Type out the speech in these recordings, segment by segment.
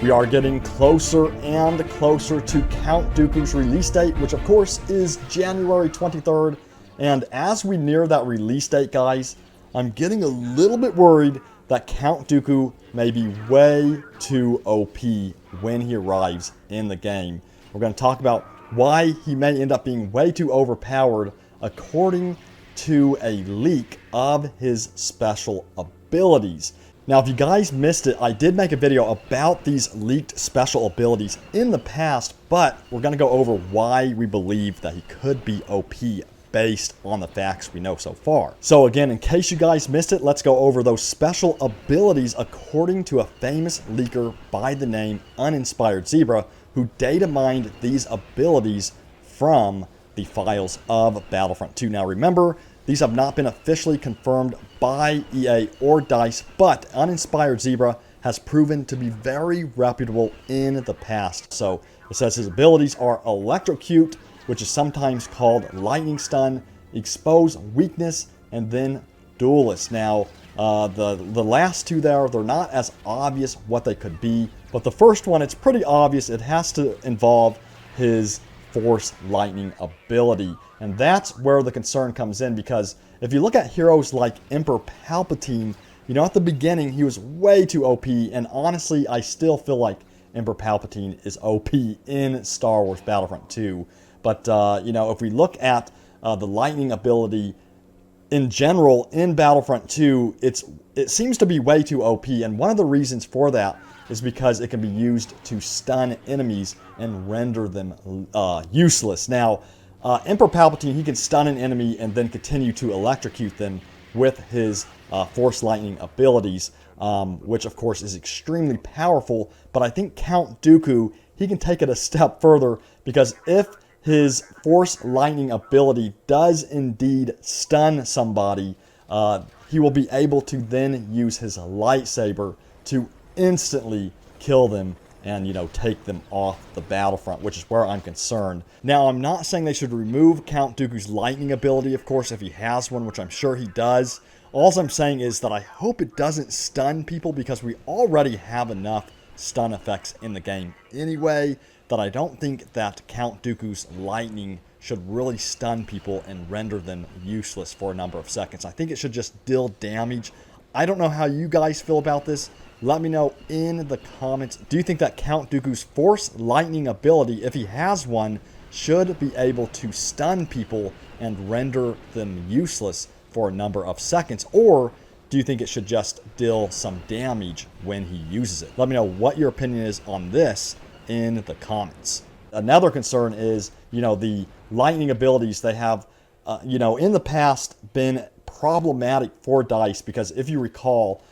We are getting closer and closer to Count Dooku's release date, which of course is January 23rd. And as we near that release date, guys, I'm getting a little bit worried that Count Dooku may be way too OP when he arrives in the game. We're going to talk about why he may end up being way too overpowered according to a leak of his special abilities. Now, if you guys missed it, I did make a video about these leaked special abilities in the past, but we're going to go over why we believe that he could be OP based on the facts we know so far. So again, in case you guys missed it, let's go over those special abilities according to a famous leaker by the name Uninspired Zebra, who data mined these abilities from the files of Battlefront 2. Now remember, these have not been officially confirmed by EA or DICE, but Uninspired Zebra has proven to be very reputable in the past. So it says his abilities are Electrocute, which is sometimes called Lightning Stun, Expose Weakness, and then Duelist. Now, the last two there, they're not as obvious what they could be, but the first one, it's pretty obvious. It has to involve his Force Lightning ability. And that's where the concern comes in, because if you look at heroes like Emperor Palpatine, you know, at the beginning, he was way too OP, and honestly, I still feel like Emperor Palpatine is OP in Star Wars Battlefront 2. But, you know, if we look at the Lightning ability in general in Battlefront 2, it seems to be way too OP, and one of the reasons for that is because it can be used to stun enemies and render them useless. Now, Emperor Palpatine, he can stun an enemy and then continue to electrocute them with his Force Lightning abilities, which of course is extremely powerful. But I think Count Dooku, he can take it a step further, because if his Force Lightning ability does indeed stun somebody, he will be able to then use his lightsaber to instantly kill them and, you know, take them off the battlefront, which is where I'm concerned. Now, I'm not saying they should remove Count Dooku's lightning ability, of course, if he has one, which I'm sure he does. All I'm saying is that I hope it doesn't stun people, because we already have enough stun effects in the game anyway, that I don't think that Count Dooku's lightning should really stun people and render them useless for a number of seconds. I think it should just deal damage. I don't know how you guys feel about this. Let me know in the comments. Do you think that Count Dooku's Force Lightning ability, if he has one, should be able to stun people and render them useless for a number of seconds? Or do you think it should just deal some damage when he uses it? Let me know what your opinion is on this in the comments. Another concern is, you know, the lightning abilities, they have, you know, in the past been problematic for DICE, because if you recall,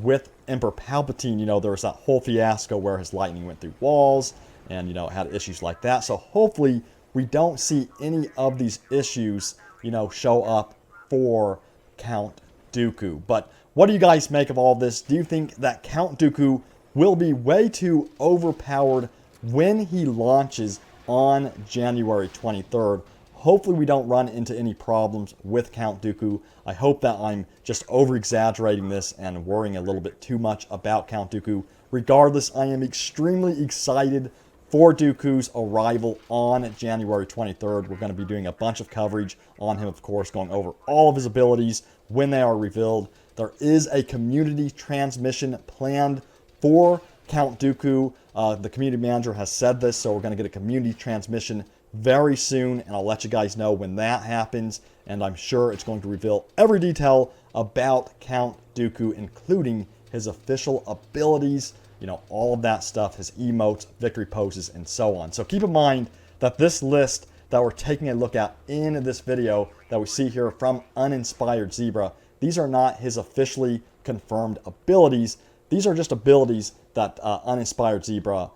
with Emperor Palpatine, you know, there was that whole fiasco where his lightning went through walls and, you know, had issues like that. So hopefully we don't see any of these issues, you know, show up for Count Dooku. But what do you guys make of all this? Do you think that Count Dooku will be way too overpowered when he launches on January 23rd? Hopefully we don't run into any problems with Count Dooku. I hope that I'm just over-exaggerating this and worrying a little bit too much about Count Dooku. Regardless, I am extremely excited for Dooku's arrival on January 23rd. We're going to be doing a bunch of coverage on him, of course, going over all of his abilities when they are revealed. There is a community transmission planned for Count Dooku. The community manager has said this, so we're going to get a community transmission very soon, and I'll let you guys know when that happens, and I'm sure it's going to reveal every detail about Count Dooku, including his official abilities, you know, all of that stuff, his emotes, victory poses, and so on. So keep in mind that this list that we're taking a look at in this video that we see here from Uninspired Zebra, these are not his officially confirmed abilities. These are just abilities that Uninspired Zebra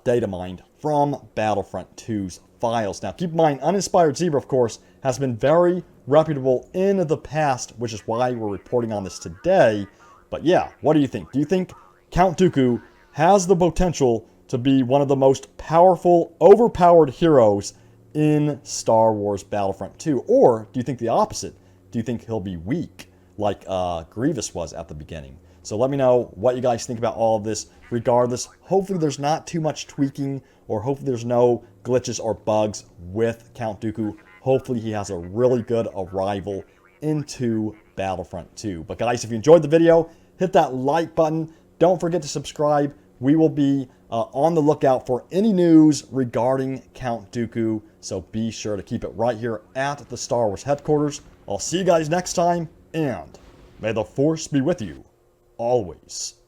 data mined from Battlefront 2's files. Now, keep in mind, Uninspired Zebra, of course, has been very reputable in the past, which is why we're reporting on this today. But yeah, what do you think? Do you think Count Dooku has the potential to be one of the most powerful, overpowered heroes in Star Wars Battlefront 2? Or do you think the opposite? Do you think he'll be weak? like Grievous was at the beginning. So let me know what you guys think about all of this. Regardless, hopefully there's not too much tweaking, or hopefully there's no glitches or bugs with Count Dooku. Hopefully he has a really good arrival into Battlefront 2. But guys, if you enjoyed the video, hit that like button. Don't forget to subscribe. We will be on the lookout for any news regarding Count Dooku. So be sure to keep it right here at the Star Wars headquarters. I'll see you guys next time, and may the Force be with you always.